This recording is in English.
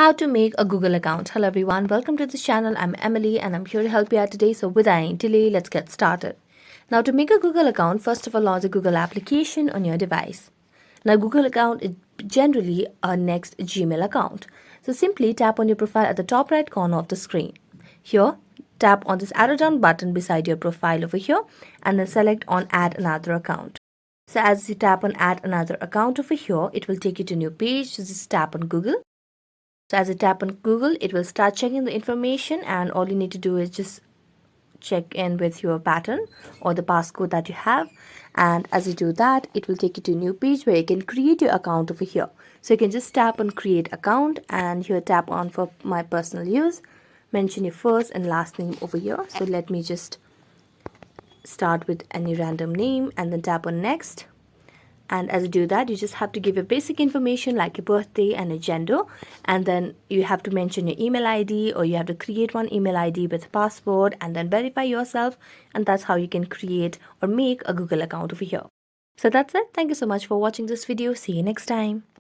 How to make a Google account. Hello everyone, welcome to this channel. I'm Emily and I'm here to help you out today. So without any delay, let's get started. Now to make a Google account, first of all, launch a Google application on your device. Now Google account is generally our next Gmail account. So simply tap on your profile at the top right corner of the screen. Here, tap on this arrow down button beside your profile over here and then select on add another account. So as you tap on add another account over here, it will take you to a new page. So just tap on Google. So as you tap on Google, it will start checking the information and all you need to do is just check in with your pattern or the passcode that you have. And as you do that, it will take you to a new page where you can create your account over here. So you can just tap on create account and here tap on for my personal use. Mention your first and last name over here. So let me just start with any random name and then tap on next. And as you do that, you just have to give your basic information like your birthday and a gender. And then you have to mention your email ID or you have to create one email ID with password and then verify yourself. And that's how you can create or make a Google account over here. So that's it. Thank you so much for watching this video. See you next time.